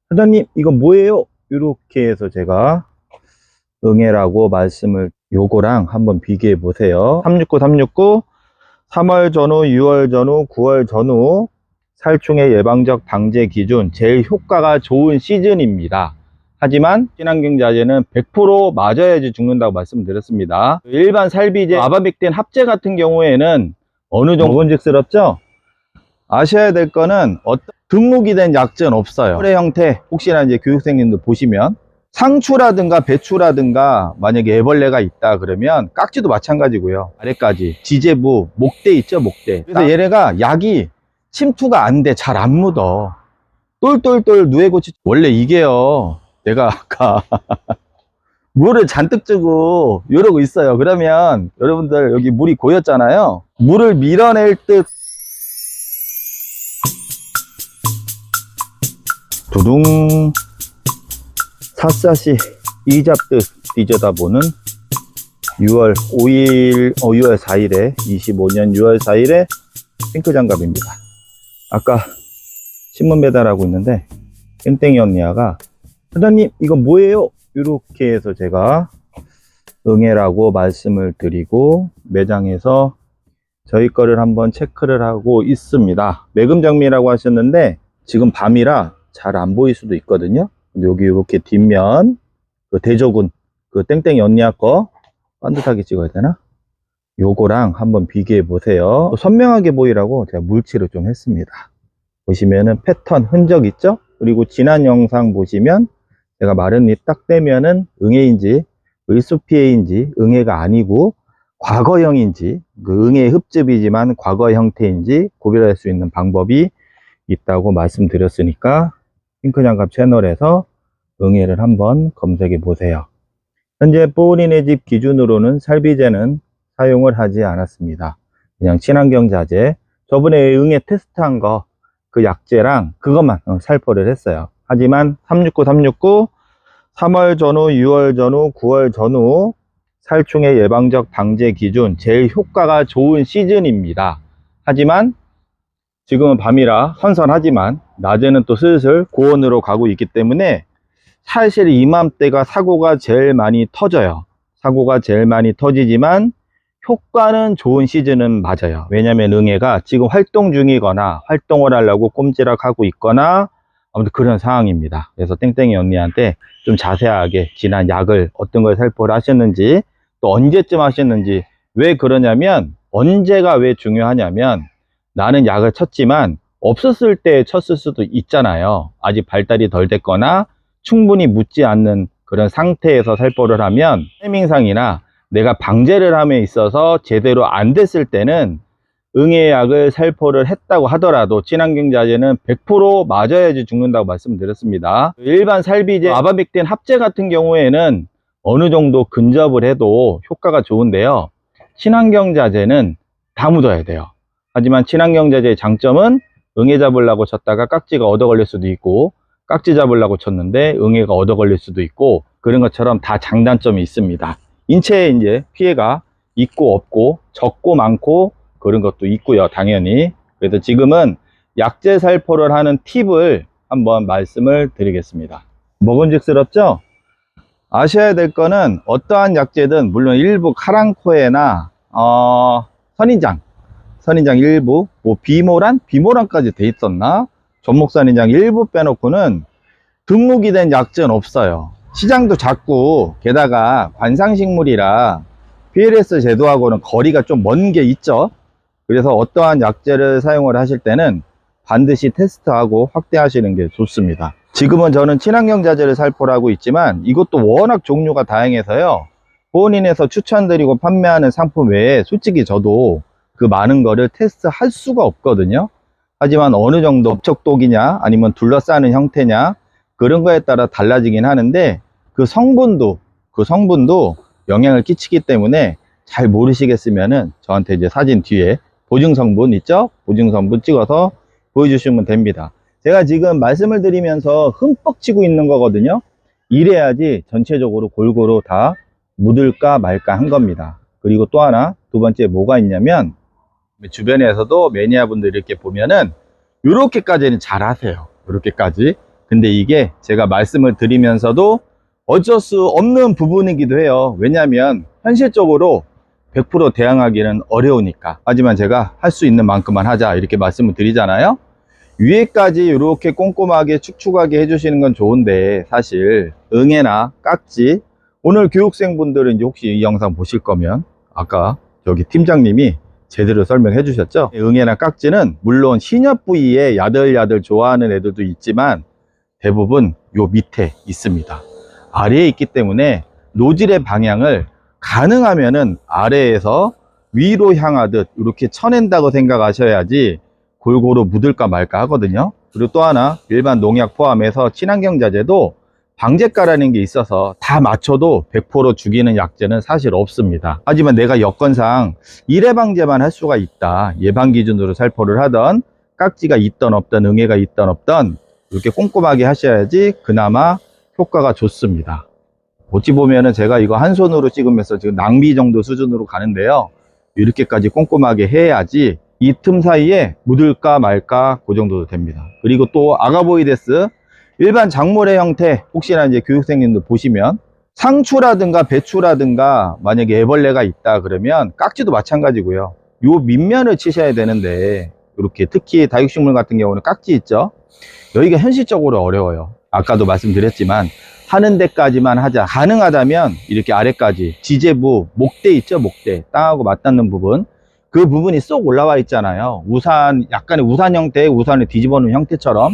사장님 이거 뭐예요? 이렇게 해서 제가 응애라고 말씀을 요거랑 한번 비교해 보세요. 369 3월 전후 6월 전후 9월 전후 살충의 예방적 방제 기준 제일 효과가 좋은 시즌입니다. 하지만 친환경자재는 100% 맞아야지 죽는다고 말씀드렸습니다. 일반 살비제 아바백틴 합제 같은 경우에는 어느 정도 먹은직스럽죠? 아셔야 될 거는 등록이 된 약재는 없어요. 스프레이 형태 혹시나 이제 교육생님들 보시면 상추라든가 배추라든가 만약에 애벌레가 있다 그러면 깍지도 마찬가지고요. 아래까지 지제부 목대 있죠, 목대. 그래서 얘네가 약이 침투가 안 돼, 잘 안 묻어. 똘똘똘 누에고치. 원래 이게요, 내가 아까 물을 잔뜩 주고 이러고 있어요. 그러면 여러분들 여기 물이 고였잖아요. 물을 밀어낼 듯 두둥 샅샅이 이잡듯 뒤져다 보는 6월 4일에 25년 6월 4일에 핑크 장갑입니다. 아까 신문 배달하고 있는데 땡땡이 언니가 사장님 이거 뭐예요? 이렇게 해서 제가 응애라고 말씀을 드리고 매장에서 저희 거를 한번 체크를 하고 있습니다. 매금장미라고 하셨는데 지금 밤이라 잘 안 보일 수도 있거든요. 여기 이렇게 뒷면 그 대조군 그 땡땡이 언니야 거 반듯하게 찍어야 되나? 요거랑 한번 비교해 보세요. 선명하게 보이라고 제가 물칠을 좀 했습니다. 보시면은 패턴 흔적 있죠? 그리고 지난 영상 보시면 제가 마른 잎 딱 떼면은 응애인지 을수피해인지 응애가 아니고 과거형인지 그 응애 흡즙이지만 과거 형태인지 구별할 수 있는 방법이 있다고 말씀드렸으니까 핑크장갑 채널에서 응애를 한번 검색해 보세요. 현재 뽀은이네 집 기준으로는 살비제는 사용을 하지 않았습니다. 그냥 친환경 자재 저번에 응애 테스트한 거 그 약재랑 그것만 살포를 했어요. 하지만 369 3월 전후 6월 전후 9월 전후 살충의 예방적 방제 기준 제일 효과가 좋은 시즌입니다. 하지만 지금은 밤이라 선선하지만 낮에는 또 슬슬 고온으로 가고 있기 때문에 사실 이맘때가 사고가 제일 많이 터져요. 사고가 제일 많이 터지지만 효과는 좋은 시즌은 맞아요. 왜냐면 응애가 지금 활동 중이거나 활동을 하려고 꼼지락하고 있거나 아무튼 그런 상황입니다. 그래서 땡땡이 언니한테 좀 자세하게 지난 약을 어떤 걸 살포를 하셨는지 또 언제쯤 하셨는지 왜 그러냐면 언제가 왜 중요하냐면 나는 약을 쳤지만 없었을 때 쳤을 수도 있잖아요. 아직 발달이 덜 됐거나 충분히 묻지 않는 그런 상태에서 살포를 하면 타이밍상이나 내가 방제를 함에 있어서 제대로 안 됐을 때는 응애약을 살포를 했다고 하더라도 친환경 자재는 100% 맞아야지 죽는다고 말씀드렸습니다. 일반 살비제 아바백틴 합제 같은 경우에는 어느 정도 근접을 해도 효과가 좋은데요. 친환경 자재는 다 묻어야 돼요. 하지만 친환경 자재의 장점은 응애 잡으려고 쳤다가 깍지가 얻어 걸릴 수도 있고 깍지 잡으려고 쳤는데 응애가 얻어 걸릴 수도 있고 그런 것처럼 다 장단점이 있습니다. 인체에 이제 피해가 있고 없고 적고 많고 그런 것도 있고요, 당연히. 그래서 지금은 약재 살포를 하는 팁을 한번 말씀을 드리겠습니다. 먹음직스럽죠? 아셔야 될 거는 어떠한 약재든 물론 일부 카랑코에나 선인장 일부 뭐 비모란까지 돼 있었나? 전목선인장 일부 빼놓고는 등록이 된 약재는 없어요. 시장도 작고 게다가 관상식물이라 PLS 제도하고는 거리가 좀 먼 게 있죠. 그래서 어떠한 약재를 사용을 하실 때는 반드시 테스트하고 확대하시는 게 좋습니다. 지금은 저는 친환경 자재를 살포를 하고 있지만 이것도 워낙 종류가 다양해서요. 본인에서 추천드리고 판매하는 상품 외에 솔직히 저도 그 많은 거를 테스트할 수가 없거든요. 하지만 어느 정도 접촉독이냐 아니면 둘러싸는 형태냐 그런 거에 따라 달라지긴 하는데 그 성분도 영향을 끼치기 때문에 잘 모르시겠으면은 저한테 이제 사진 뒤에 보증 성분 있죠? 보증 성분 찍어서 보여주시면 됩니다. 제가 지금 말씀을 드리면서 흠뻑 치고 있는 거거든요. 이래야지 전체적으로 골고루 다 묻을까 말까 한 겁니다. 그리고 또 하나 두 번째 뭐가 있냐면 주변에서도 매니아분들 이렇게 보면은 요렇게까지는 잘 하세요. 요렇게까지. 근데 이게 제가 말씀을 드리면서도 어쩔 수 없는 부분이기도 해요. 왜냐하면 현실적으로 100% 대항하기는 어려우니까. 하지만 제가 할 수 있는 만큼만 하자 이렇게 말씀을 드리잖아요. 위에까지 이렇게 꼼꼼하게 축축하게 해주시는 건 좋은데, 사실 응애나 깍지, 오늘 교육생분들은 이제 혹시 이 영상 보실 거면 아까 여기 팀장님이 제대로 설명해 주셨죠. 응애나 깍지는 물론 신엽 부위에 야들야들 좋아하는 애들도 있지만 대부분 요 밑에 있습니다. 아래에 있기 때문에 노즐의 방향을 가능하면은 아래에서 위로 향하듯 이렇게 쳐낸다고 생각하셔야지 골고루 묻을까 말까 하거든요. 그리고 또 하나, 일반 농약 포함해서 친환경 자재도 방제가라는 게 있어서 다 맞춰도 100% 죽이는 약재는 사실 없습니다. 하지만 내가 여건상 1회 방제만 할 수가 있다, 예방 기준으로 살포를 하던, 깍지가 있던 없던, 응애가 있던 없던 이렇게 꼼꼼하게 하셔야지 그나마 효과가 좋습니다. 어찌 보면은 제가 이거 한 손으로 찍으면서 지금 낭비 정도 수준으로 가는데요, 이렇게까지 꼼꼼하게 해야지 이 틈 사이에 묻을까 말까 그 정도 됩니다. 그리고 또 아가보이데스, 일반 작물의 형태, 혹시나 이제 교육생님들 보시면 상추라든가 배추라든가 만약에 애벌레가 있다 그러면 깍지도 마찬가지고요. 요 밑면을 치셔야 되는데, 이렇게 특히 다육식물 같은 경우는 깍지 있죠. 여기가 현실적으로 어려워요. 아까도 말씀드렸지만 하는 데까지만 하자. 가능하다면 이렇게 아래까지 지제부, 목대 있죠, 목대, 땅하고 맞닿는 부분, 그 부분이 쏙 올라와 있잖아요. 우산, 약간의 우산 형태의, 우산을 뒤집어 놓은 형태처럼.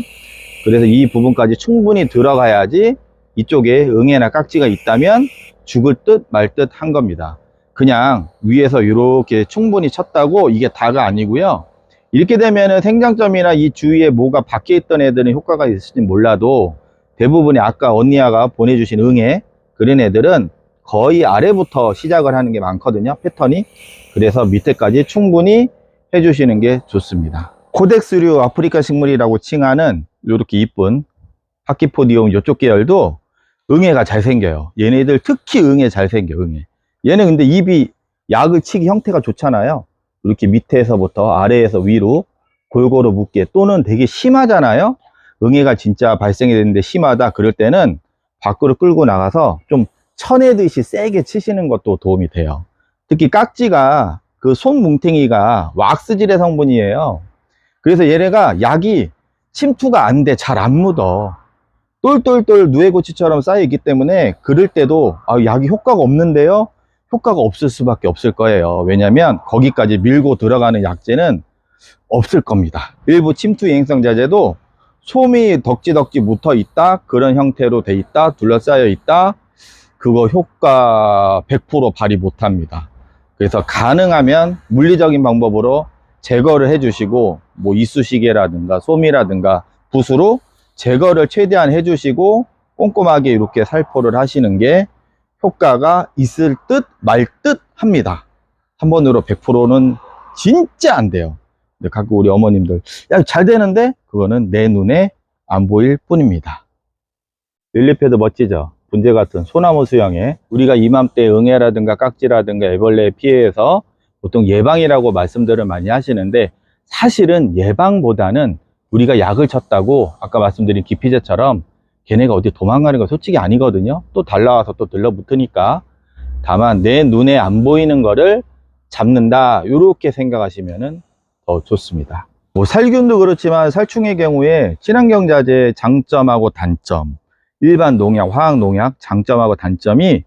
그래서 이 부분까지 충분히 들어가야지 이쪽에 응애나 깍지가 있다면 죽을 듯 말 듯 한 겁니다. 그냥 위에서 이렇게 충분히 쳤다고 이게 다가 아니고요. 이렇게 되면은 생장점이나 이 주위에 뭐가 박혀 있던 애들은 효과가 있을지 몰라도 대부분이 아까 언니아가 보내주신 응애, 그런 애들은 거의 아래부터 시작을 하는 게 많거든요, 패턴이. 그래서 밑에까지 충분히 해주시는 게 좋습니다. 코덱스류 아프리카 식물이라고 칭하는 이렇게 이쁜 파키포디움 이쪽 계열도 응애가 잘 생겨요. 얘네들 특히 응애 잘 생겨, 응애. 얘는 근데 잎이 약을 치기 형태가 좋잖아요. 이렇게 밑에서부터 아래에서 위로 골고루 묻게, 또는 되게 심하잖아요. 응애가 진짜 발생이 되는데 심하다 그럴 때는 밖으로 끌고 나가서 좀 쳐내듯이 세게 치시는 것도 도움이 돼요. 특히 깍지가 그 손 뭉탱이가 왁스질의 성분이에요. 그래서 얘네가 약이 침투가 안 돼, 잘 안 묻어. 똘똘똘 누에고치처럼 쌓여 있기 때문에 그럴 때도 약이 효과가 없는데요, 효과가 없을 수밖에 없을 거예요. 왜냐면 거기까지 밀고 들어가는 약재는 없을 겁니다. 일부 침투 예행성 자재도 솜이 덕지덕지 묻어 있다, 그런 형태로 돼 있다, 둘러싸여 있다, 그거 효과 100% 발휘 못 합니다. 그래서 가능하면 물리적인 방법으로 제거를 해 주시고, 뭐 이쑤시개라든가 솜이라든가 붓으로 제거를 최대한 해 주시고 꼼꼼하게 이렇게 살포를 하시는 게 효과가 있을 듯 말 듯 합니다. 한 번으로 100%는 진짜 안 돼요. 근데 가끔 우리 어머님들, 야, 잘 되는데? 그거는 내 눈에 안 보일 뿐입니다. 릴리패드 멋지죠? 분재 같은 소나무 수영에 우리가 이맘때 응애라든가 깍지라든가 애벌레 피해에서 보통 예방이라고 말씀들을 많이 하시는데, 사실은 예방보다는 우리가 약을 쳤다고 아까 말씀드린 기피제처럼 걔네가 어디 도망가는 거 솔직히 아니거든요. 또 달라와서 또 들러붙으니까. 다만 내 눈에 안 보이는 거를 잡는다, 이렇게 생각하시면 더 좋습니다. 뭐 살균도 그렇지만 살충의 경우에 친환경 자재의 장점하고 단점, 일반 농약, 화학 농약 장점하고 단점이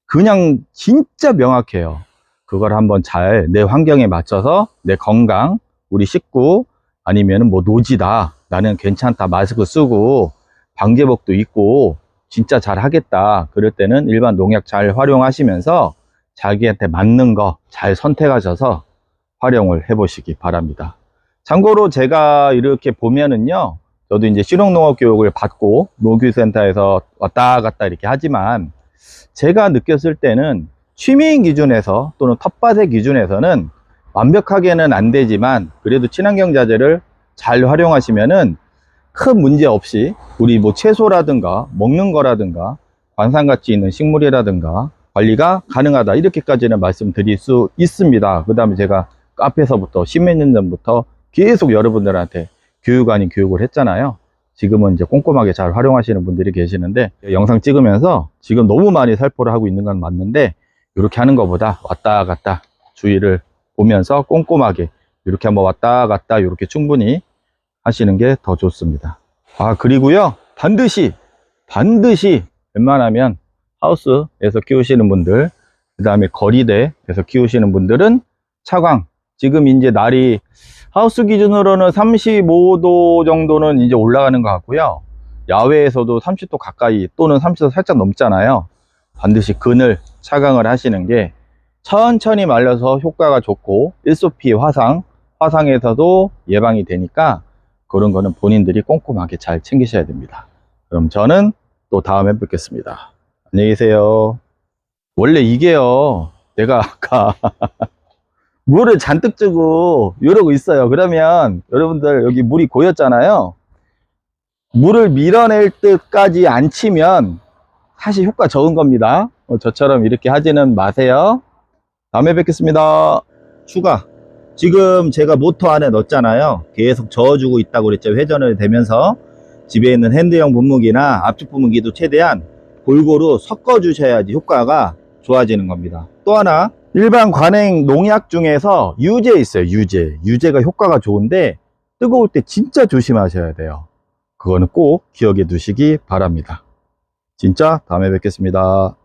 그냥 진짜 명확해요. 그걸 한번 잘 내 환경에 맞춰서 내 건강, 우리 식구, 아니면 뭐 노지다, 나는 괜찮다, 마스크 쓰고 방제복도 있고 진짜 잘 하겠다, 그럴 때는 일반 농약 잘 활용하시면서 자기한테 맞는 거 잘 선택하셔서 활용을 해 보시기 바랍니다. 참고로 제가 이렇게 보면은요, 저도 이제 실용농업 교육을 받고 농교센터에서 왔다 갔다 이렇게 하지만, 제가 느꼈을 때는 취미인 기준에서 또는 텃밭의 기준에서는 완벽하게는 안 되지만 그래도 친환경 자재를 잘 활용하시면은 큰 문제 없이 우리 뭐 채소라든가 먹는 거라든가 관상가치 있는 식물이라든가 관리가 가능하다, 이렇게까지는 말씀드릴 수 있습니다. 그 다음에 제가 카페에서부터 십몇 년 전부터 계속 여러분들한테 교육 아닌 교육을 했잖아요. 지금은 이제 꼼꼼하게 잘 활용하시는 분들이 계시는데, 영상 찍으면서 지금 너무 많이 살포를 하고 있는 건 맞는데, 이렇게 하는 것보다 왔다 갔다 주의를 보면서 꼼꼼하게 이렇게 한번 왔다 갔다 이렇게 충분히 하시는 게 더 좋습니다. 그리고요, 반드시 웬만하면 하우스에서 키우시는 분들, 그 다음에 거리대에서 키우시는 분들은 차광, 지금 이제 날이 하우스 기준으로는 35도 정도는 이제 올라가는 것 같고요. 야외에서도 30도 가까이 또는 30도 살짝 넘잖아요. 반드시 그늘 차광을 하시는 게 천천히 말려서 효과가 좋고 일소피 화상에서도 예방이 되니까, 그런 거는 본인들이 꼼꼼하게 잘 챙기셔야 됩니다. 그럼 저는 또 다음에 뵙겠습니다. 안녕히 계세요. 원래 이게요, 내가 아까 물을 잔뜩 주고 이러고 있어요. 그러면 여러분들 여기 물이 고였잖아요. 물을 밀어낼 때까지 안 치면 사실 효과 적은 겁니다. 저처럼 이렇게 하지는 마세요. 다음에 뵙겠습니다. 추가, 지금 제가 모터 안에 넣었잖아요. 계속 저어주고 있다고 그랬죠. 회전을 되면서 집에 있는 핸드형 분무기나 압축 분무기도 최대한 골고루 섞어 주셔야지 효과가 좋아지는 겁니다. 또 하나, 일반 관행 농약 중에서 유제 있어요. 유제가 효과가 좋은데 뜨거울 때 진짜 조심하셔야 돼요. 그거는 꼭 기억해 두시기 바랍니다. 진짜 다음에 뵙겠습니다.